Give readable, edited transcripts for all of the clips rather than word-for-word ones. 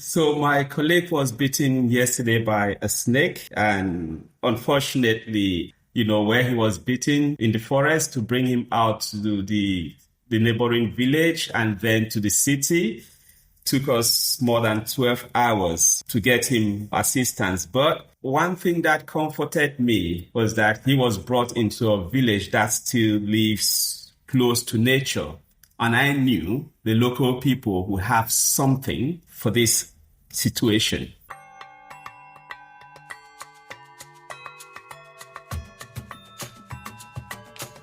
So my colleague was bitten yesterday by a snake, and unfortunately, where he was bitten in the forest, to bring him out to the neighboring village and then to the city took us more than 12 hours to get him assistance. But one thing that comforted me was that he was brought into a village that still lives close to nature. And I knew the local people who have something for this situation.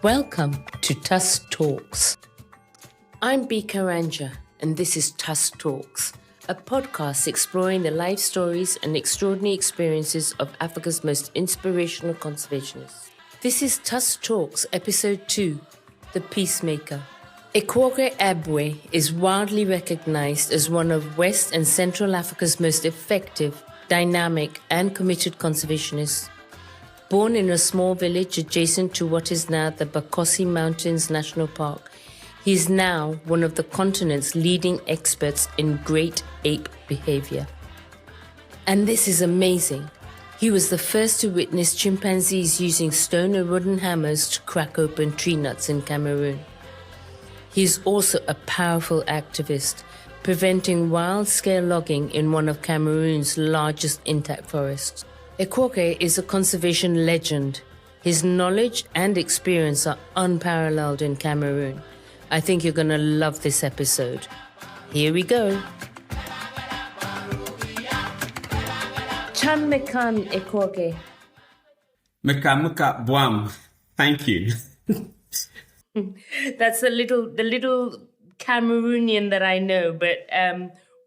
Welcome to Tusk Talks. I'm Bea Karanja, and this is Tusk Talks, a podcast exploring the life stories and extraordinary experiences of Africa's most inspirational conservationists. This is Tusk Talks, Episode 2, The Peacemaker. Ekwoge Abwe is widely recognized as one of West and Central Africa's most effective, dynamic, and committed conservationists. Born in a small village adjacent to what is now the Bakossi Mountains National Park, he is now one of the continent's leading experts in great ape behaviour. And this is amazing. He was the first to witness chimpanzees using stone and wooden hammers to crack open tree nuts in Cameroon. He is also a powerful activist, preventing wild-scale logging in one of Cameroon's largest intact forests. Ekwoge is a conservation legend. His knowledge and experience are unparalleled in Cameroon. I think you're going to love this episode. Here we go. Chan mekan Ekwoge. Mekamuka Bwam. Thank you. That's the little Cameroonian that I know, but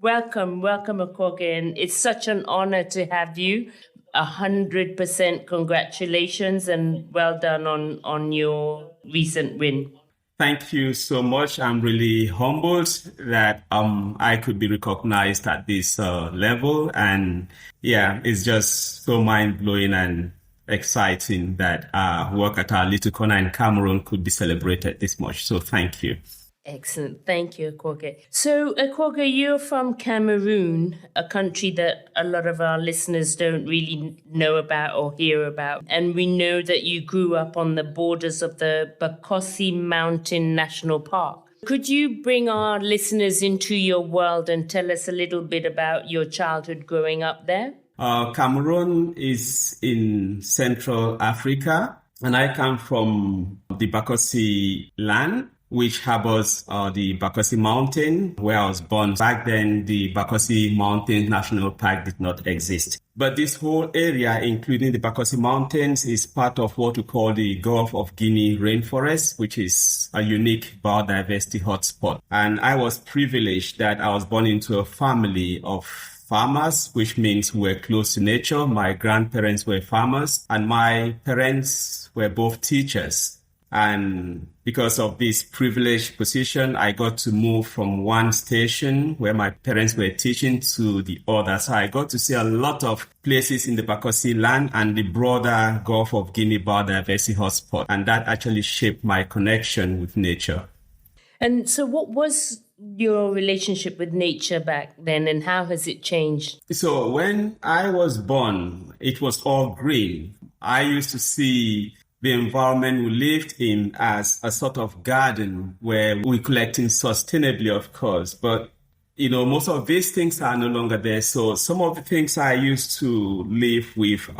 welcome Ekwoge, and it's such an honor to have you. 100% congratulations and well done on your recent win. Thank you so much. I'm really humbled that I could be recognized at this level, and it's just so mind-blowing and exciting that work at our little corner in Cameroon could be celebrated this much. So thank you. Excellent. Thank you, Ekwoge. So, Ekwoge, you're from Cameroon, a country that a lot of our listeners don't really know about or hear about. And we know that you grew up on the borders of the Bakossi Mountain National Park. Could you bring our listeners into your world and tell us a little bit about your childhood growing up there? Cameroon is in Central Africa, and I come from the Bakossi land, which harbors the Bakossi Mountain, where I was born. Back then, the Bakossi Mountain National Park did not exist. But this whole area, including the Bakossi Mountains, is part of what we call the Gulf of Guinea rainforest, which is a unique biodiversity hotspot. And I was privileged that I was born into a family of farmers, which means we're close to nature. My grandparents were farmers, and my parents were both teachers. And because of this privileged position, I got to move from one station where my parents were teaching to the other. So I got to see a lot of places in the Bakossi land and the broader Gulf of Guinea biodiversity hotspot. And that actually shaped my connection with nature. And so what was your relationship with nature back then, and how has it changed? So when I was born, it was all green. I used to see the environment we lived in as a sort of garden where we're collecting sustainably, of course. But, most of these things are no longer there. So some of the things I used to live with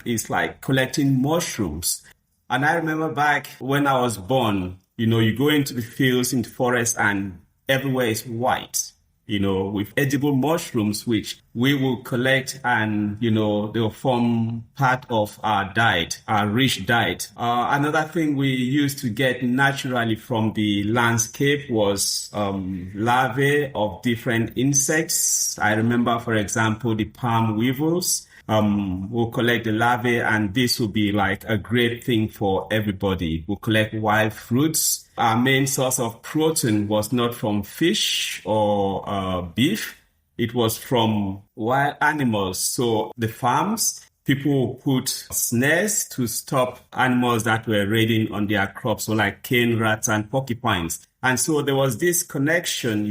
is like collecting mushrooms. And I remember back when I was born, you go into the fields, in the forest, and everywhere is white, with edible mushrooms, which we will collect, and, they'll form part of our diet, our rich diet. Another thing we used to get naturally from the landscape was larvae of different insects. I remember, for example, the palm weevils. We'll collect the larvae, and this will be like a great thing for everybody. We'll collect wild fruits. Our main source of protein was not from fish or beef. It was from wild animals. So the farms, people put snares to stop animals that were raiding on their crops, so like cane rats and porcupines. And so there was this connection,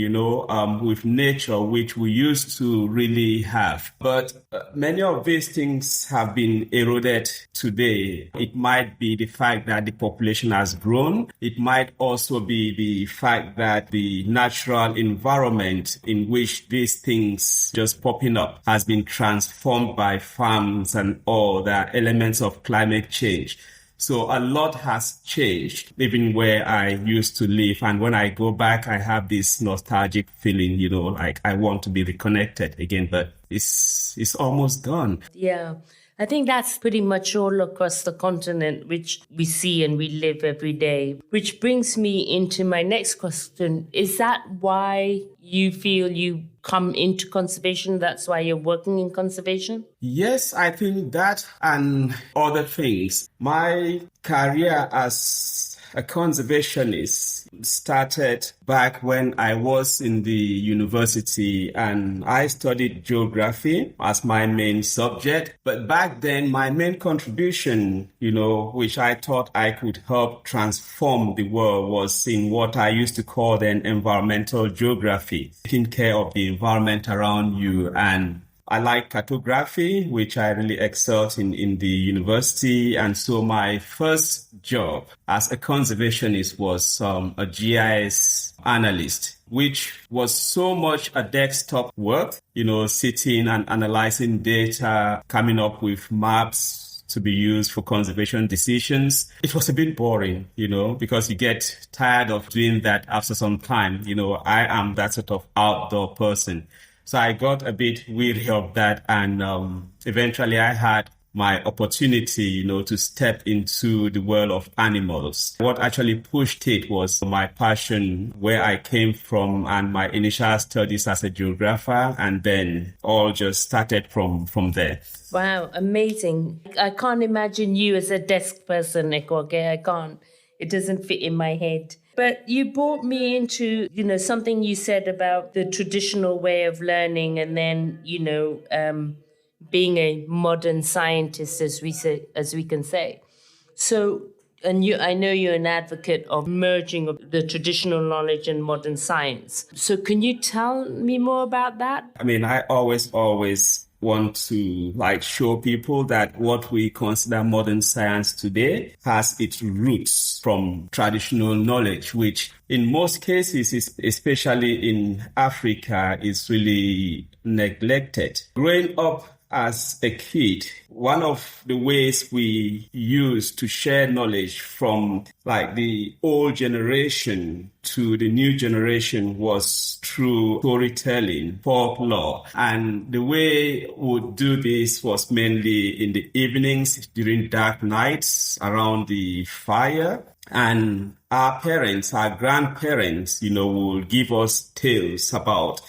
with nature, which we used to really have. But many of these things have been eroded today. It might be the fact that the population has grown. It might also be the fact that the natural environment in which these things just popping up has been transformed by farms and all the elements of climate change. So a lot has changed, even where I used to live. And when I go back, I have this nostalgic feeling, like I want to be reconnected again, but it's almost gone. Yeah. I think that's pretty much all across the continent, which we see and we live every day. Which brings me into my next question. Is that why you feel you come into conservation? That's why you're working in conservation? Yes, I think that and other things. My career as a conservationist started back when I was in the university, and I studied geography as my main subject. But back then, my main contribution, which I thought I could help transform the world, was in what I used to call then environmental geography, taking care of the environment around you. And I like cartography, which I really excelled in the university. And so my first job as a conservationist was a GIS analyst, which was so much a desktop work, sitting and analyzing data, coming up with maps to be used for conservation decisions. It was a bit boring, because you get tired of doing that after some time. I am that sort of outdoor person. So I got a bit weary of that, and eventually I had my opportunity, to step into the world of animals. What actually pushed it was my passion, where I came from, and my initial studies as a geographer, and then all just started from there. Wow, amazing. I can't imagine you as a desk person, Ekwoge. I can't. It doesn't fit in my head. But you brought me into, something you said about the traditional way of learning, and then, being a modern scientist, as we can say. So, and I know you're an advocate of merging of the traditional knowledge and modern science. So can you tell me more about that? I mean, I always want to show people that what we consider modern science today has its roots from traditional knowledge, which in most cases, especially in Africa, is really neglected. Growing up as a kid, one of the ways we used to share knowledge from the old generation to the new generation was through storytelling, folklore. And the way we would do this was mainly in the evenings during dark nights around the fire. And our parents, our grandparents, will give us tales about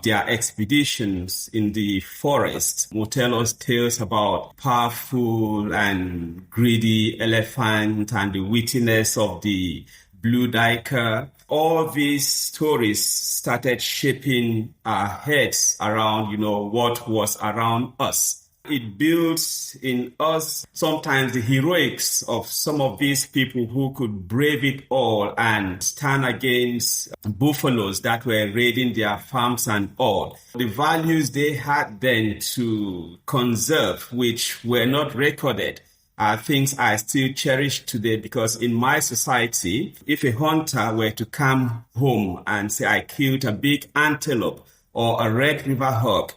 their expeditions in the forest, will tell us tales about powerful and greedy elephant and the wittiness of the blue duiker. All these stories started shaping our heads around, what was around us. It builds in us sometimes the heroics of some of these people who could brave it all and stand against buffaloes that were raiding their farms and all. The values they had then to conserve, which were not recorded, are things I still cherish today, because in my society, if a hunter were to come home and say, I killed a big antelope or a red river hog,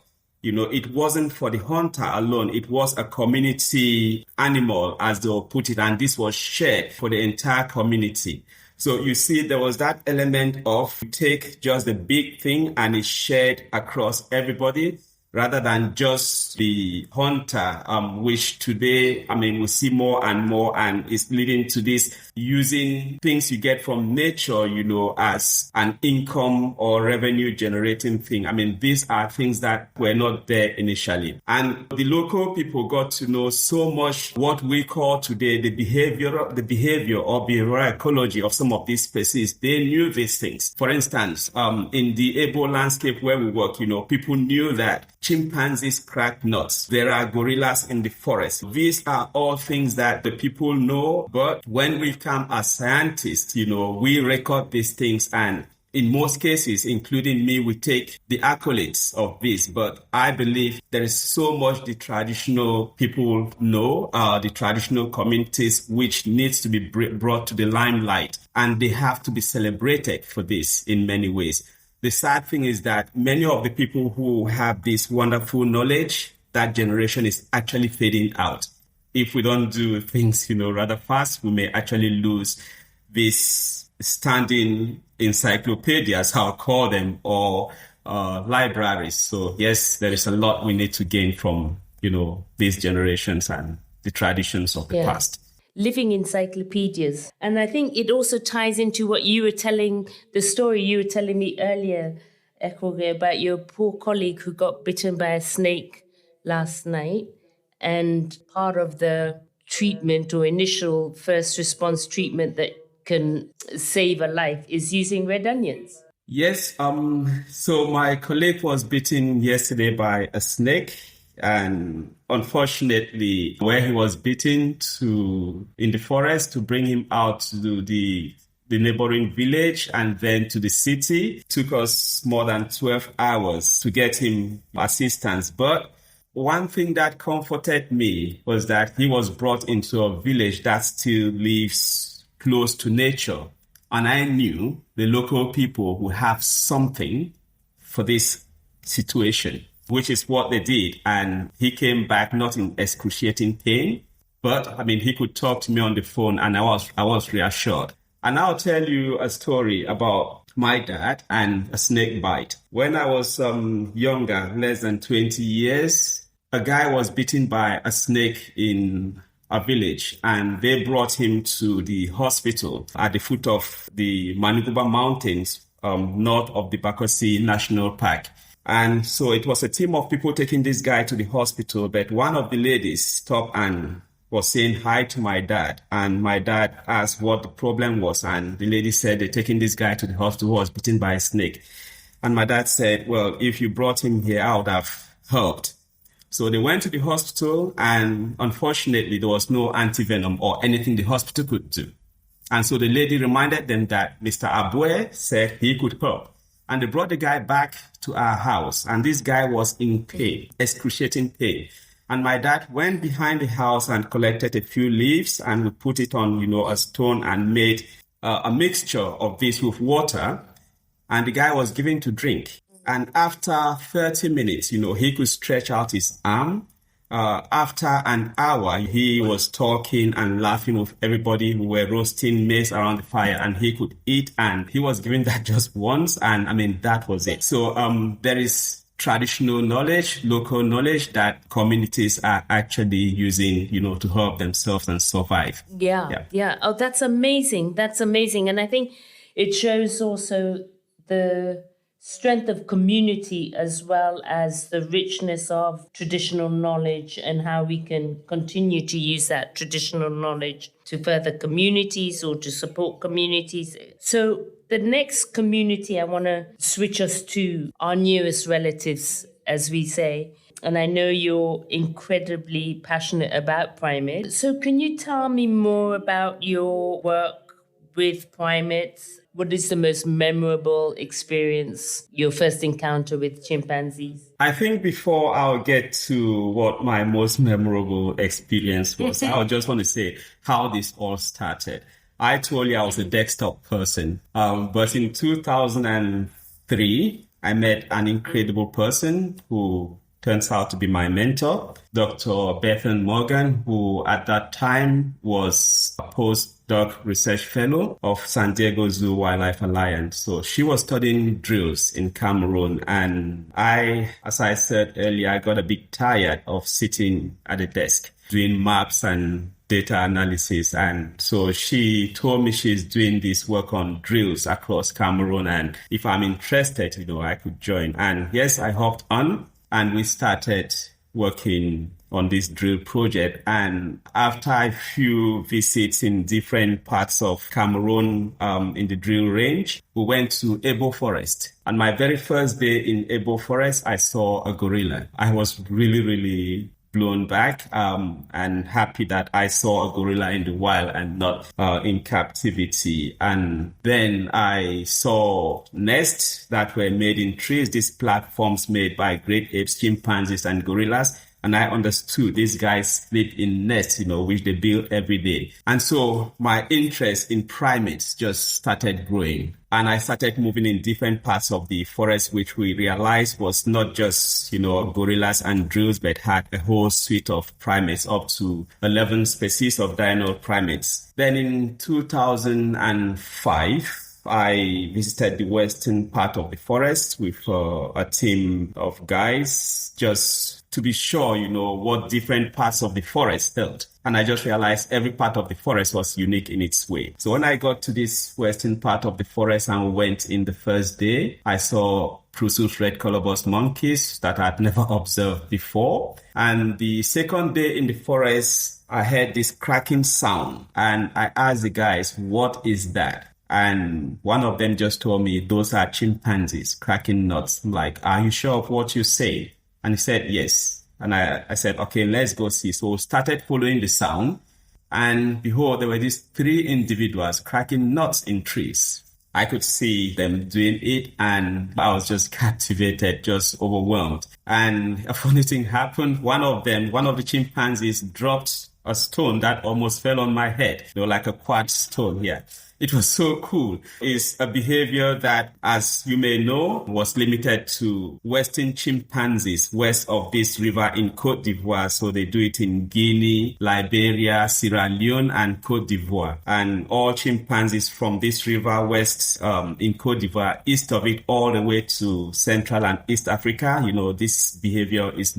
it wasn't for the hunter alone. It was a community animal, as they'll put it, and this was shared for the entire community. So you see, there was that element of take just the big thing and it's shared across everybody, rather than just the hunter, which today, we see more and more, and it's leading to this using things you get from nature, as an income or revenue generating thing. These are things that were not there initially. And the local people got to know so much what we call today the behavior or behavioral ecology of some of these species. They knew these things. For instance, in the Igbo landscape where we work, people knew that chimpanzees crack nuts. There are gorillas in the forest. These are all things that the people know. But when we come as scientists, we record these things, and in most cases, including me, we take the accolades of this. But I believe there is so much the traditional people know, the traditional communities, which needs to be brought to the limelight. And they have to be celebrated for this in many ways. The sad thing is that many of the people who have this wonderful knowledge, that generation is actually fading out. If we don't do things, rather fast, we may actually lose this standing encyclopedias, I'll call them, or libraries. So yes, there is a lot we need to gain from, these generations and the traditions of the past. Living encyclopedias. And I think it also ties into what you were telling, the story you were telling me earlier, Ekwoge, about your poor colleague who got bitten by a snake last night. And part of the treatment or initial first response treatment that can save a life is using red onions. Yes. So my colleague was bitten yesterday by a snake, and unfortunately, where he was bitten in the forest to bring him out to the neighboring village and then to the city, took us more than 12 hours to get him assistance. But one thing that comforted me was that he was brought into a village that still lives close to nature. And I knew the local people who have something for this situation, which is what they did. And he came back not in excruciating pain, but he could talk to me on the phone, and I was reassured. And I'll tell you a story about my dad and a snake bite. When I was younger, less than 20 years, a guy was bitten by a snake in a village, and they brought him to the hospital at the foot of the Maniguba Mountains, north of the Bakosi National Park. And so it was a team of people taking this guy to the hospital, but one of the ladies stopped and was saying hi to my dad. And my dad asked what the problem was, and the lady said they're taking this guy to the hospital who was bitten by a snake. And my dad said, well, if you brought him here, I would have helped. So they went to the hospital, and unfortunately, there was no antivenom or anything the hospital could do. And so the lady reminded them that Mr. Abwe said he could help. And they brought the guy back to our house, and this guy was in pain, excruciating pain. And my dad went behind the house and collected a few leaves, and we put it on, a stone, and made a mixture of this with water. And the guy was given to drink. And after 30 minutes, he could stretch out his arm. After an hour, he was talking and laughing with everybody who were roasting maize around the fire, and he could eat. And he was given that just once. And that was it. So there is traditional knowledge, local knowledge that communities are actually using, to help themselves and survive. Yeah. Oh, that's amazing. That's amazing. And I think it shows also the strength of community as well as the richness of traditional knowledge and how we can continue to use that traditional knowledge to further communities or to support communities. So the next community I want to switch us to our nearest relatives, as we say. And I know you're incredibly passionate about primates. So can you tell me more about your work with primates? What is the most memorable experience, your first encounter with chimpanzees? I think before I'll get to what my most memorable experience was, I just want to say how this all started. I told you I was a desktop person, but in 2003, I met an incredible person who turns out to be my mentor, Dr. Bethan Morgan, who at that time was a postdoc research fellow of San Diego Zoo Wildlife Alliance. So she was studying drills in Cameroon. And as I said earlier, I got a bit tired of sitting at a desk doing maps and data analysis. And so she told me she's doing this work on drills across Cameroon. And if I'm interested, I could join. And yes, I hopped on. And we started working on this drill project. And after a few visits in different parts of Cameroon, in the drill range, we went to Abwe Forest. And my very first day in Abwe Forest, I saw a gorilla. I was really, really blown back and happy that I saw a gorilla in the wild and not in captivity. And then I saw nests that were made in trees, these platforms made by great apes, chimpanzees, and gorillas. And I understood these guys sleep in nests, which they build every day. And so my interest in primates just started growing. And I started moving in different parts of the forest, which we realized was not just, gorillas and drills, but had a whole suite of primates, up to 11 species of diurnal primates. Then in 2005, I visited the western part of the forest with a team of guys, just to be sure, what different parts of the forest held. And I just realized every part of the forest was unique in its way. So when I got to this western part of the forest and we went in the first day, I saw Prussian red colobus monkeys that I'd never observed before. And the second day in the forest, I heard this cracking sound. And I asked the guys, what is that? And one of them just told me, those are chimpanzees cracking nuts. I'm like, are you sure of what you say? And he said, yes. And I said, okay, let's go see. So we started following the sound. And behold, there were these 3 individuals cracking nuts in trees. I could see them doing it and I was just captivated, just overwhelmed. And a funny thing happened. One of the chimpanzees dropped a stone that almost fell on my head, like a quartz stone here. It was so cool. It's a behavior that, as you may know, was limited to Western chimpanzees west of this river in Côte d'Ivoire. So they do it in Guinea, Liberia, Sierra Leone, and Côte d'Ivoire. And all chimpanzees from this river west in Côte d'Ivoire, east of it, all the way to Central and East Africa, this behavior has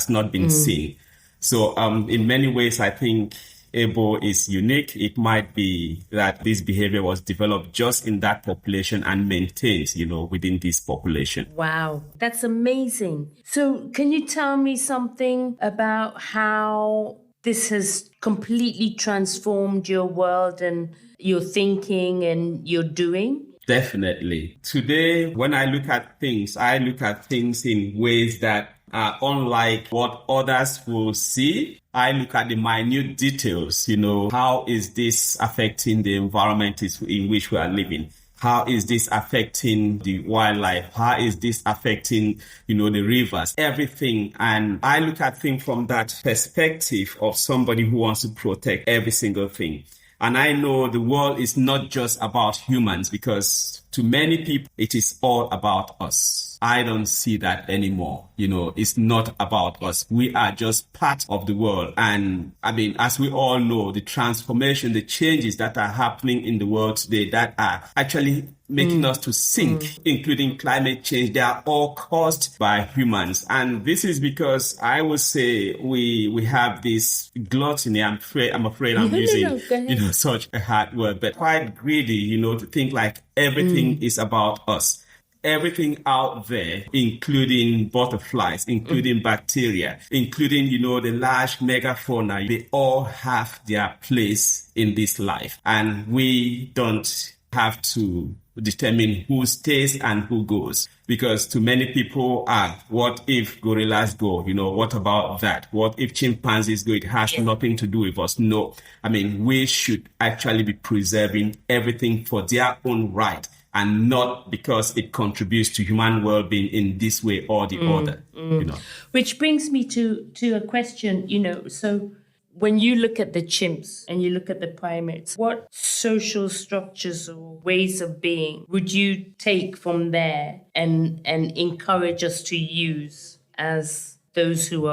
not been seen. So in many ways, I think Abwe is unique. It might be that this behavior was developed just in that population and maintained, within this population. Wow, that's amazing. So can you tell me something about how this has completely transformed your world and your thinking and your doing? Definitely. Today, when I look at things in ways that are unlike what others will see. I look at the minute details, how is this affecting the environment in which we are living? How is this affecting the wildlife? How is this affecting, the rivers, everything? And I look at things from that perspective of somebody who wants to protect every single thing. And I know the world is not just about humans, because to many people, it is all about us. I don't see that anymore. It's not about us. We are just part of the world. And as we all know, the transformation, the changes that are happening in the world today that are actually making us to sink, including climate change, they are all caused by humans. And this is because I would say we have this gluttony. I'm afraid I'm using, such a hard word, but quite greedy, to think like everything is about us. Everything out there, including butterflies, including bacteria, including, the large megafauna, they all have their place in this life. And we don't have to determine who stays and who goes. Because to many people, what if gorillas go? What about that? What if chimpanzees go? It has nothing to do with us. No. We should actually be preserving everything for their own right, and not because it contributes to human well-being in this way or the other. Which brings me to a question, so when you look at the chimps and you look at the primates, what social structures or ways of being would you take from there and encourage us to use as those who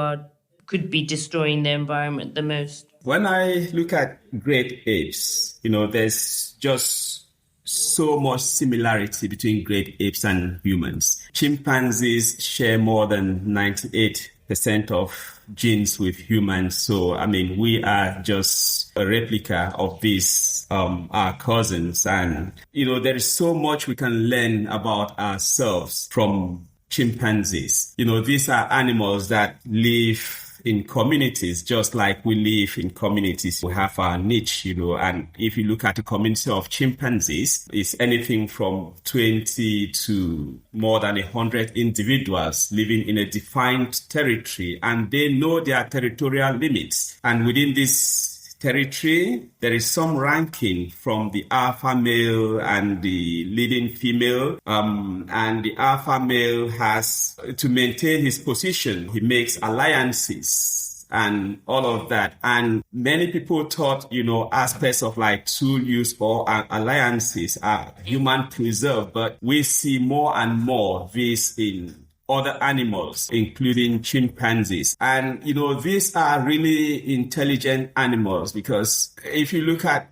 could be destroying the environment the most? When I look at great apes, there's just so much similarity between great apes and humans. Chimpanzees share more than 98% of genes with humans. So, we are just a replica of these, our cousins. And, there is so much we can learn about ourselves from chimpanzees. These are animals that live in communities, just like we live in communities. We have our niche, and if you look at a community of chimpanzees, it's anything from 20 to more than 100 individuals living in a defined territory, and they know their territorial limits. And within this territory, there is some ranking from the alpha male and the leading female. And the alpha male has to maintain his position. He makes alliances and all of that. And many people thought, aspects of like tool use or alliances are human preserved, but we see more and more this in other animals, including chimpanzees. And, these are really intelligent animals, because if you look at,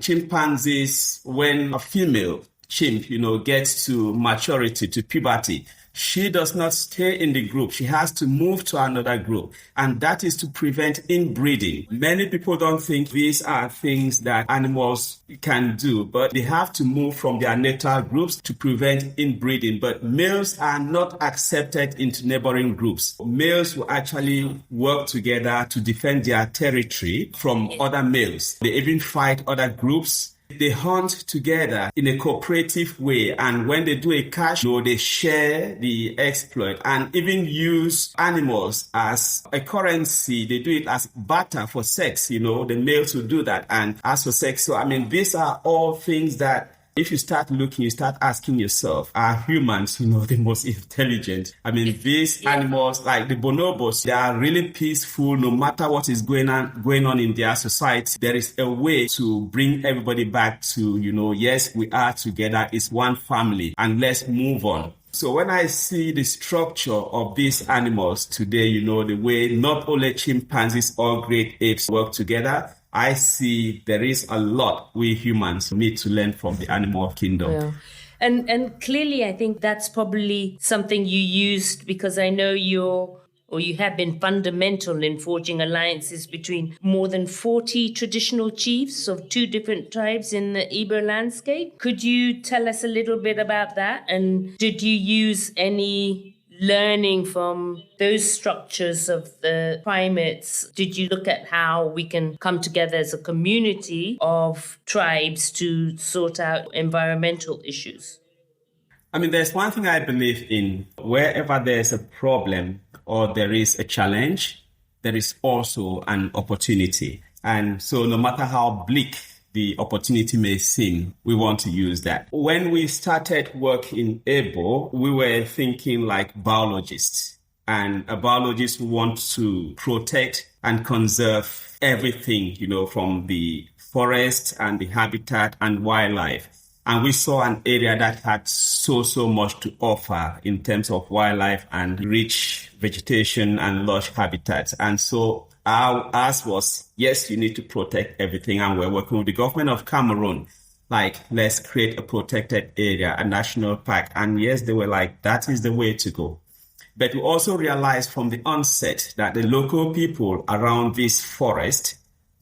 chimpanzees, when a female chimp, gets to maturity, to puberty, she does not stay in the group. She has to move to another group. And that is to prevent inbreeding. Many people don't think these are things that animals can do, but they have to move from their natal groups to prevent inbreeding. But males are not accepted into neighboring groups. Males will actually work together to defend their territory from other males. They even fight other groups. They hunt together in a cooperative way, and when they do a catch, they share the exploit and even use animals as a currency. They do it as barter for sex, the males will do that, and as for sex. So, these are all things that if you start looking, you start asking yourself, are humans, the most intelligent? These animals, like the bonobos, they are really peaceful no matter what is going on in their society. There is a way to bring everybody back to, yes, we are together, it's one family, and let's move on. So when I see the structure of these animals today, the way not only chimpanzees or great apes work together, I see there is a lot we humans need to learn from the animal kingdom. Yeah. And clearly, I think that's probably something you used, because I know you have been fundamental in forging alliances between more than 40 traditional chiefs of 2 different tribes in the Igbo landscape. Could you tell us a little bit about that? And did you use any learning from those structures of the primates? Did you look at how we can come together as a community of tribes to sort out environmental issues? There's one thing I believe in. Wherever there's a problem or there is a challenge, there is also an opportunity. And so no matter how bleak the opportunity may seem, we want to use that. When we started work in Ebo, we were thinking like biologists. And a biologist wants to protect and conserve everything, from the forest and the habitat and wildlife. And we saw an area that had so much to offer in terms of wildlife and rich vegetation and lush habitats. And so our ask was, yes, you need to protect everything. And we're working with the government of Cameroon, like, let's create a protected area, a national park. And yes, they were like, that is the way to go. But we also realized from the onset that the local people around this forest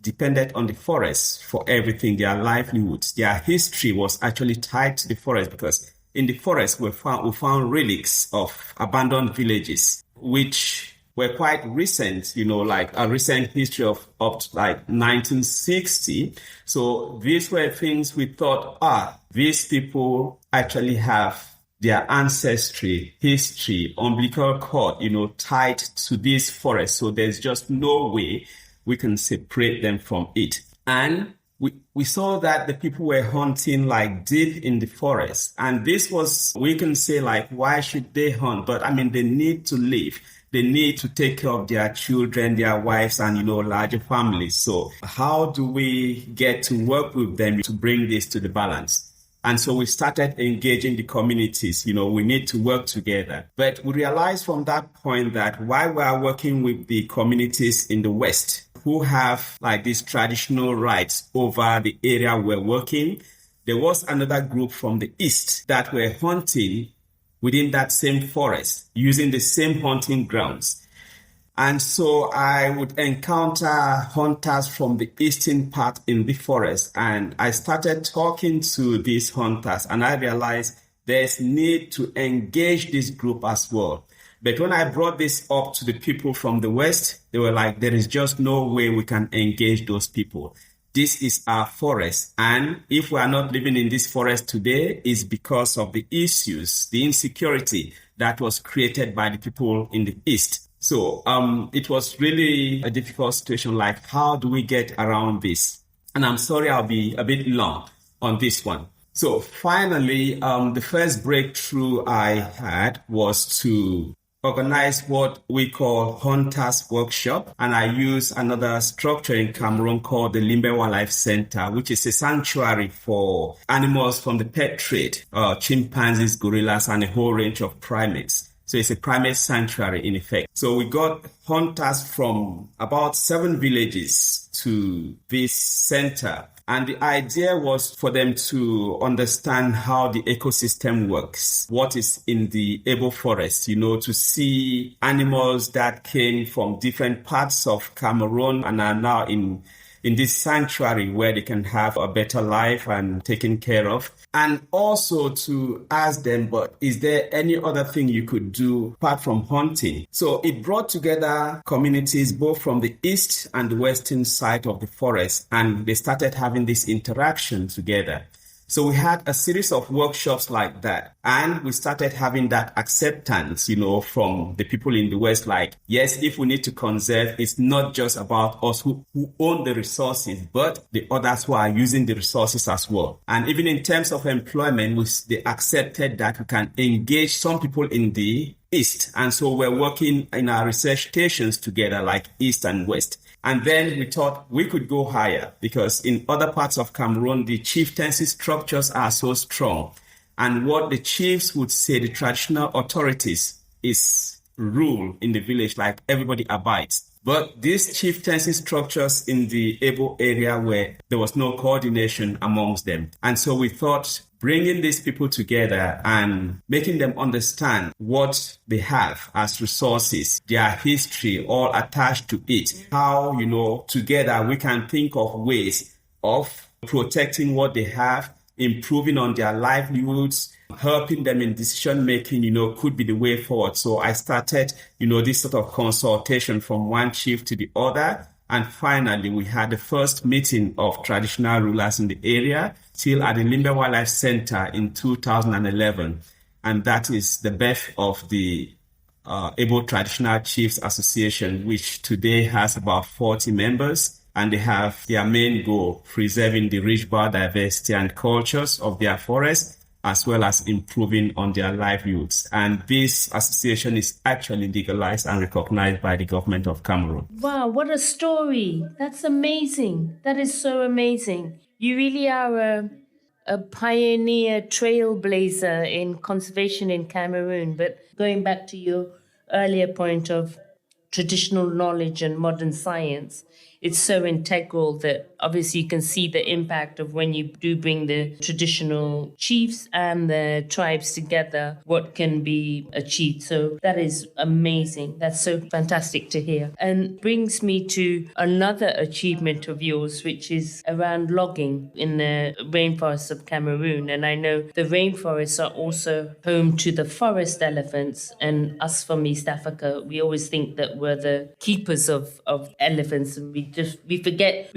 depended on the forest for everything, their livelihoods. Their history was actually tied to the forest, because in the forest we found relics of abandoned villages, which were quite recent, like a recent history of up to like 1960. So these were things we thought, these people actually have their ancestry, history, umbilical cord, tied to this forest. So there's just no way we can separate them from it. And we saw that the people were hunting like deep in the forest. And this was, we can say like, why should they hunt? But they need to live. They need to take care of their children, their wives, and, larger families. So how do we get to work with them to bring this to the balance? And so we started engaging the communities. We need to work together. But we realized from that point that while we are working with the communities in the West, who have like these traditional rights over the area we're working, there was another group from the East that were hunting within that same forest, using the same hunting grounds. And so I would encounter hunters from the eastern part in the forest, and I started talking to these hunters, and I realized there's need to engage this group as well. But when I brought this up to the people from the West, they were like, there is just no way we can engage those people. This is our forest. And if we are not living in this forest today, it's because of the issues, the insecurity that was created by the people in the East. So it was really a difficult situation, like how do we get around this? And I'm sorry I'll be a bit long on this one. So finally, the first breakthrough I had was to organize what we call Hunters Workshop. And I use another structure in Cameroon called the Limbe Wildlife Center, which is a sanctuary for animals from the pet trade, chimpanzees, gorillas, and a whole range of primates. So it's a primate sanctuary in effect. So we got hunters from about 7 villages to this center. And the idea was for them to understand how the ecosystem works, what is in the Abwe forest, to see animals that came from different parts of Cameroon and are now in this sanctuary where they can have a better life and taken care of. And also to ask them, but is there any other thing you could do apart from hunting? So it brought together communities both from the east and the western side of the forest, and they started having this interaction together. So we had a series of workshops like that, and we started having that acceptance, from the people in the West, like, yes, if we need to conserve, it's not just about us who own the resources, but the others who are using the resources as well. And even in terms of employment, they accepted that we can engage some people in the East. And so we're working in our research stations together, like East and West. And then we thought we could go higher because in other parts of Cameroon, the chieftaincy structures are so strong. And what the chiefs would say, the traditional authorities, is rule in the village, like everybody abides. But these chieftaincy structures in the Abwe area where there was no coordination amongst them. And so we thought bringing these people together and making them understand what they have as resources, their history, all attached to it, how, together we can think of ways of protecting what they have, improving on their livelihoods, helping them in decision making, could be the way forward. So I started, this sort of consultation from one chief to the other. And finally, we had the first meeting of traditional rulers in the area, still at the Limbe Wildlife Center in 2011. And that is the birth of the Abwe Traditional Chiefs Association, which today has about 40 members. And they have their main goal, preserving the rich biodiversity and cultures of their forests, as well as improving on their livelihoods. And this association is actually legalized and recognized by the government of Cameroon. Wow, what a story. That's amazing. That is so amazing. You really are a pioneer trailblazer in conservation in Cameroon. But going back to your earlier point of traditional knowledge and modern science, it's so integral that obviously you can see the impact of when you do bring the traditional chiefs and the tribes together, what can be achieved. So that is amazing. That's so fantastic to hear. And brings me to another achievement of yours, which is around logging in the rainforests of Cameroon. And I know the rainforests are also home to the forest elephants. And us from East Africa, we always think that we're the keepers of elephants, and we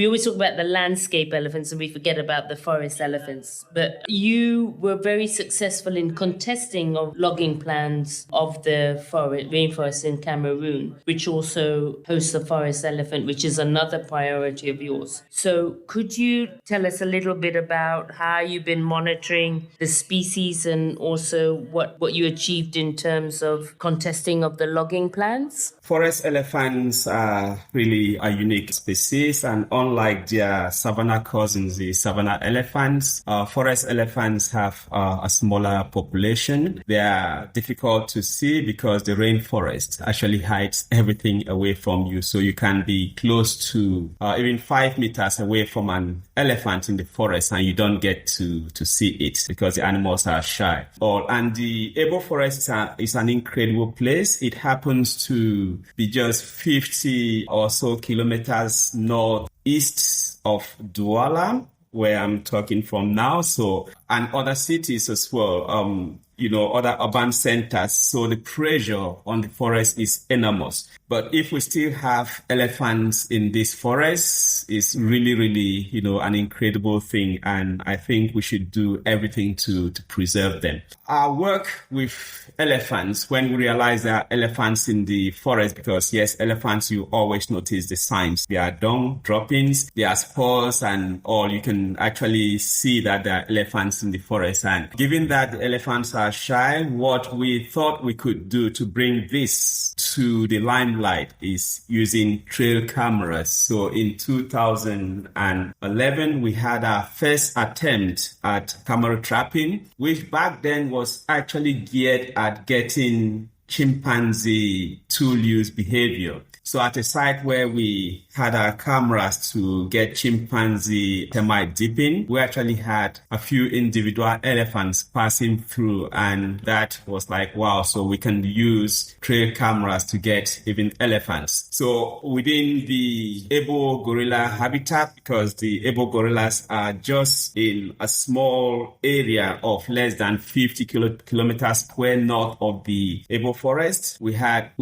always talk about the landscape elephants and we forget about the forest elephants. But you were very successful in contesting of logging plans of the rainforest in Cameroon, which also hosts the forest elephant, which is another priority of yours. So could you tell us a little bit about how you've been monitoring the species and also what you achieved in terms of contesting of the logging plans? Forest elephants are really a unique species, and unlike their savanna cousins, the savanna elephants, forest elephants have a smaller population. They are difficult to see because the rainforest actually hides everything away from you. So you can be close to even 5 meters away from an elephant in the forest and you don't get to see it because the animals are shy. And the Abwe forest is an incredible place. It happens to be just 50 or so kilometers northeast of Douala, where I'm talking from now. So, and other cities as well. other urban centers. So the pressure on the forest is enormous. But if we still have elephants in this forest, it's really, really, an incredible thing. And I think we should do everything to preserve them. Our work with elephants, when we realize there are elephants in the forest, because yes, elephants, you always notice the signs. There are dung droppings, there are spores and all. You can actually see that there are elephants in the forest. And given that the elephants are shy, what we thought we could do to bring this to the limelight is using trail cameras. So in 2011, we had our first attempt at camera trapping, which back then was actually geared at getting chimpanzee tool use behavior. So at a site where we had our cameras to get chimpanzee termite dipping, we actually had a few individual elephants passing through, and that was like, wow, so we can use trail cameras to get even elephants. So within the Ebo gorilla habitat, because the Ebo gorillas are just in a small area of less than 50 kilometers square north of the Ebo forest, we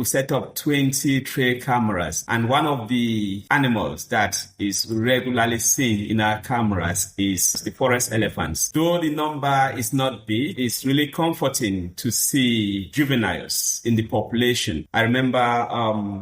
set up 20 trail cameras. And one of the animals that is regularly seen in our cameras is the forest elephants. Though the number is not big, it's really comforting to see juveniles in the population. I remember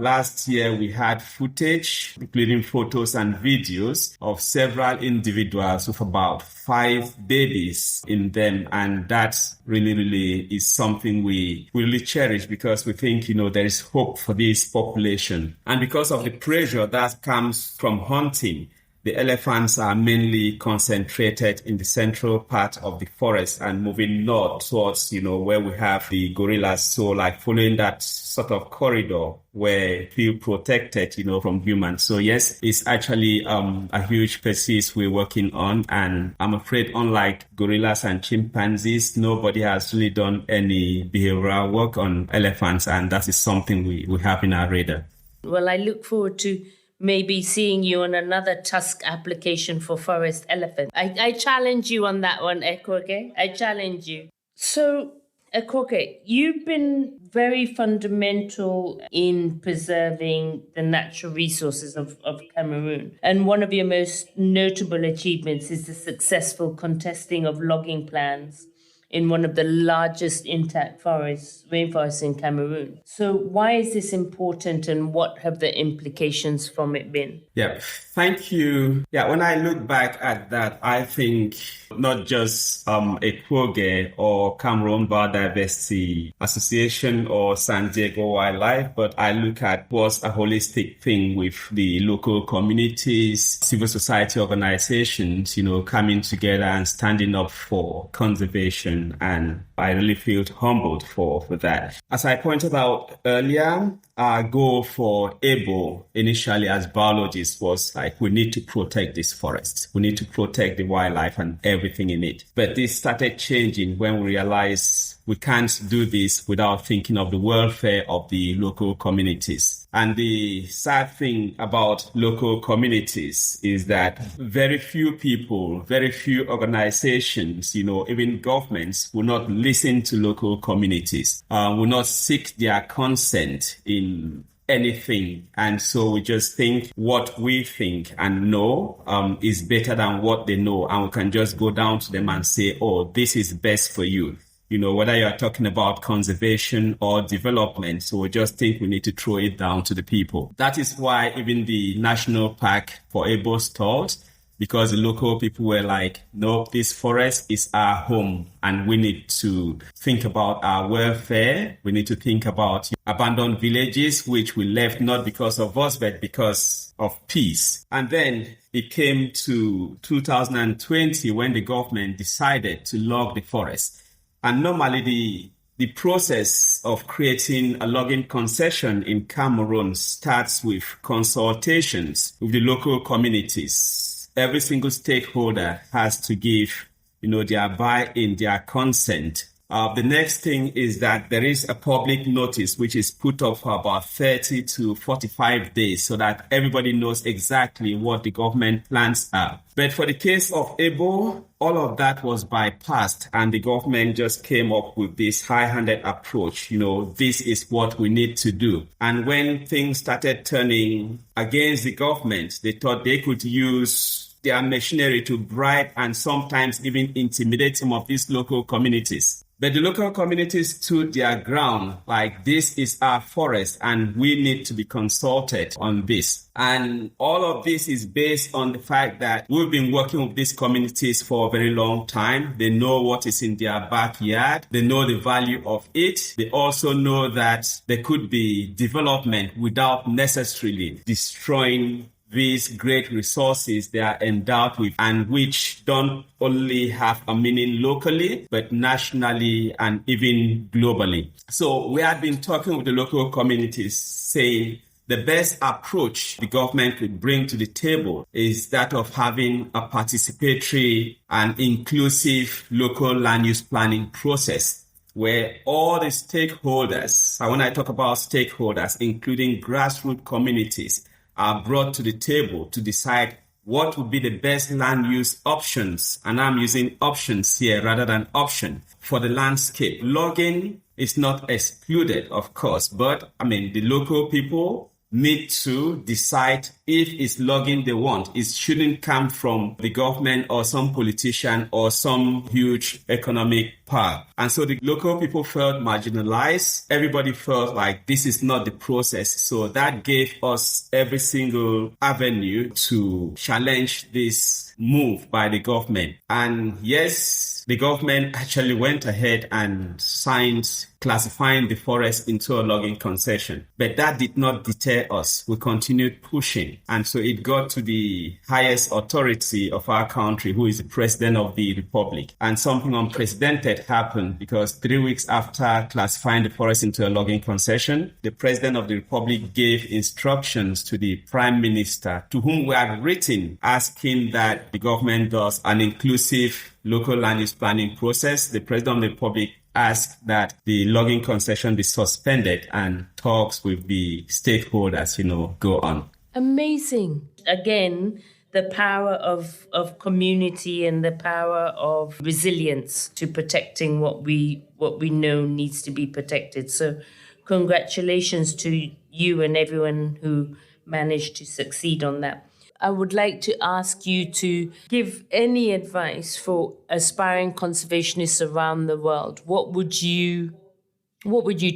last year we had footage, including photos and videos of several individuals with about 5 babies in them. And that really is something we really cherish, because we think, there is hope for this population. And because of the pressure that comes from hunting, the elephants are mainly concentrated in the central part of the forest and moving north towards, where we have the gorillas. So like following that sort of corridor where they feel protected, from humans. So yes, it's actually a huge persist we're working on. And I'm afraid, unlike gorillas and chimpanzees, nobody has really done any behavioral work on elephants. And that is something we have in our radar. Well, I look forward to maybe seeing you on another tusk application for forest elephant. I challenge you on that one, Ekwoge. I challenge you. So, Ekwoge, you've been very fundamental in preserving the natural resources of Cameroon. And one of your most notable achievements is the successful contesting of logging plans in one of the largest intact rainforests in Cameroon. So why is this important, and what have the implications from it been? Yeah, thank you. Yeah, when I look back at that, I think not just Ekwoge or Cameroon Biodiversity Association or San Diego Wildlife, but I look at what's a holistic thing with the local communities, civil society organizations, coming together and standing up for conservation. And I really feel humbled for that. As I pointed out earlier, our goal for Ebo initially as biologists was like, we need to protect this forest. We need to protect the wildlife and everything in it. But this started changing when we realized we can't do this without thinking of the welfare of the local communities. And the sad thing about local communities is that very few people, very few organizations, even governments will not listen to local communities, will not seek their consent in anything. And so we just think what we think and know is better than what they know. And we can just go down to them and say, oh, this is best for you. Whether you're talking about conservation or development. So we just think we need to throw it down to the people. That is why even the national park for Ebo stalled, because the local people were like, no, this forest is our home and we need to think about our welfare. We need to think about abandoned villages, which we left not because of us, but because of peace. And then it came to 2020 when the government decided to log the forest. And normally the process of creating a logging concession in Cameroon starts with consultations with the local communities. Every single stakeholder has to give, their buy-in, their consent The next thing is that there is a public notice which is put up for about 30 to 45 days so that everybody knows exactly what the government plans are. But for the case of Ebo, all of that was bypassed and the government just came up with this high-handed approach. This is what we need to do. And when things started turning against the government, they thought they could use their machinery to bribe and sometimes even intimidate some of these local communities. But the local communities stood their ground, like this is our forest and we need to be consulted on this. And all of this is based on the fact that we've been working with these communities for a very long time. They know what is in their backyard. They know the value of it. They also know that there could be development without necessarily destroying these great resources they are endowed with and which don't only have a meaning locally, but nationally and even globally. So we had been talking with the local communities saying the best approach the government could bring to the table is that of having a participatory and inclusive local land use planning process where all the stakeholders, and when I talk about stakeholders, including grassroots communities, are brought to the table to decide what would be the best land use options. And I'm using options here rather than option for the landscape. Logging is not excluded, of course, but the local people need to decide if it's logging they want. It shouldn't come from the government or some politician or some huge economic power. And so the local people felt marginalized. Everybody felt like this is not the process. So that gave us every single avenue to challenge this move by the government. And yes, the government actually went ahead and signed classifying the forest into a logging concession. But that did not deter us. We continued pushing. And so it got to the highest authority of our country, who is the President of the Republic. And something unprecedented happened because 3 weeks after classifying the forest into a logging concession, the President of the Republic gave instructions to the Prime Minister, to whom we had written, asking that the government does an inclusive local land use planning process. The President of the Republic asked that the logging concession be suspended and talks with the stakeholders, go on. Amazing. Again, the power of community and the power of resilience to protecting what we know needs to be protected. So congratulations to you and everyone who managed to succeed on that. I would like to ask you to give any advice for aspiring conservationists around the world. What would you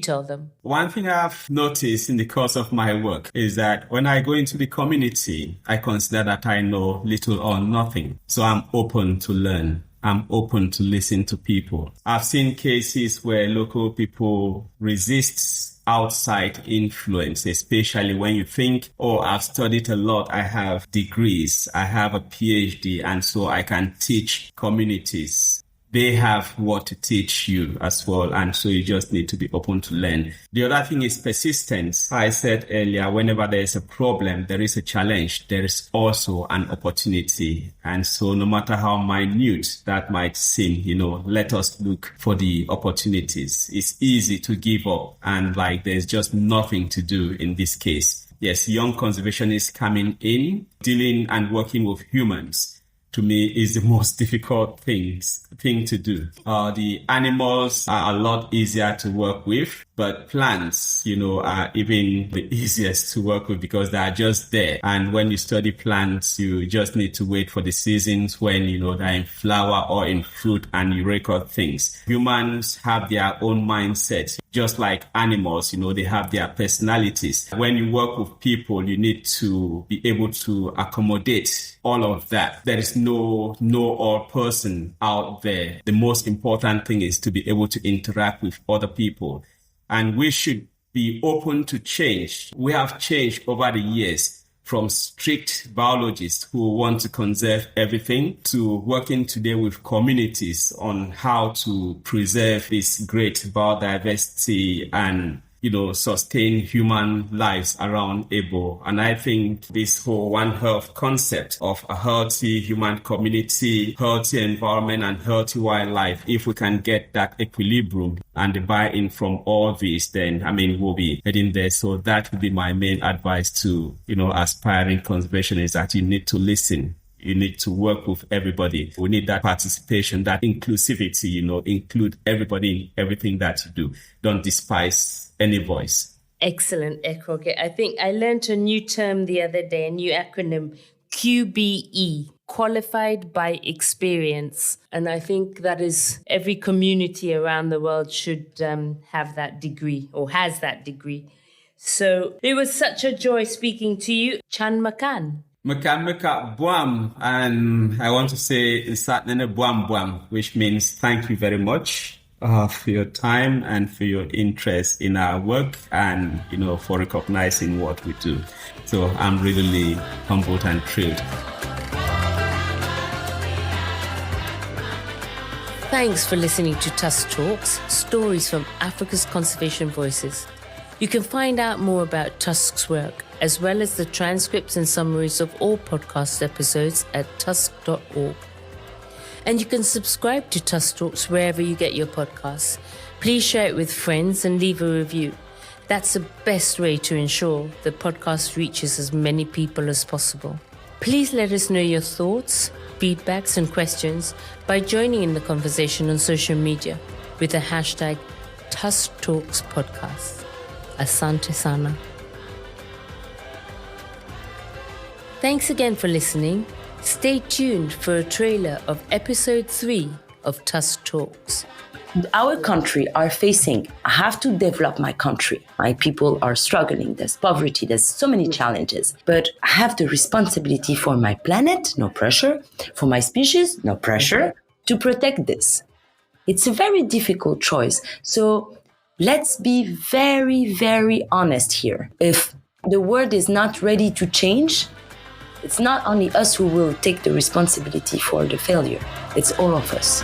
tell them? One thing I've noticed in the course of my work is that when I go into the community, I consider that I know little or nothing. So I'm open to learn. I'm open to listen to people. I've seen cases where local people resist outside influence, especially when you think, I've studied a lot, I have degrees, I have a PhD, and so I can teach communities. They have what to teach you as well, and so you just need to be open to learn. The other thing is persistence. I said earlier, whenever there is a problem, there is a challenge, there is also an opportunity. And so no matter how minute that might seem, let us look for the opportunities. It's easy to give up and there's just nothing to do in this case. Yes, young conservationists coming in, dealing and working with humans, to me, is the most difficult thing to do. The animals are a lot easier to work with, but plants, are even the easiest to work with because they are just there. And when you study plants, you just need to wait for the seasons when, they're in flower or in fruit and you record things. Humans have their own mindset. Just like animals, they have their personalities. When you work with people, you need to be able to accommodate all of that. There is no know-all person out there. The most important thing is to be able to interact with other people. And we should be open to change. We have changed over the years from strict biologists who want to conserve everything to working today with communities on how to preserve this great biodiversity and sustain human lives around Ebo. And I think this whole One Health concept of a healthy human community, healthy environment, and healthy wildlife, if we can get that equilibrium and the buy-in from all these, then, we'll be heading there. So that would be my main advice to, aspiring conservationists, that you need to listen. You need to work with everybody. We need that participation, that inclusivity, include everybody in everything that you do. Don't despise any voice. Excellent, Ekwoge. I think I learned a new term the other day, a new acronym, QBE, Qualified by Experience. And I think that is every community around the world should have that degree or has that degree. So it was such a joy speaking to you. Chan Makan. Meka Buam, and I want to say Nsatnene Buam Buam, which means thank you very much for your time and for your interest in our work and, for recognizing what we do. So I'm really humbled and thrilled. Thanks for listening to Tusk Talks, stories from Africa's conservation voices. You can find out more about Tusk's work, as well as the transcripts and summaries of all podcast episodes at tusk.org. And you can subscribe to Tusk Talks wherever you get your podcasts. Please share it with friends and leave a review. That's the best way to ensure the podcast reaches as many people as possible. Please let us know your thoughts, feedbacks and questions by joining in the conversation on social media with the hashtag Tusk Talks Podcast. Asante sana. Thanks again for listening. Stay tuned for a trailer of episode 3 of Tusk Talks. Our country are facing, I have to develop my country. My people are struggling. There's poverty. There's so many challenges. But I have the responsibility for my planet, no pressure. For my species, no pressure, to protect this. It's a very difficult choice. So let's be very, very honest here. If the world is not ready to change, it's not only us who will take the responsibility for the failure. It's all of us.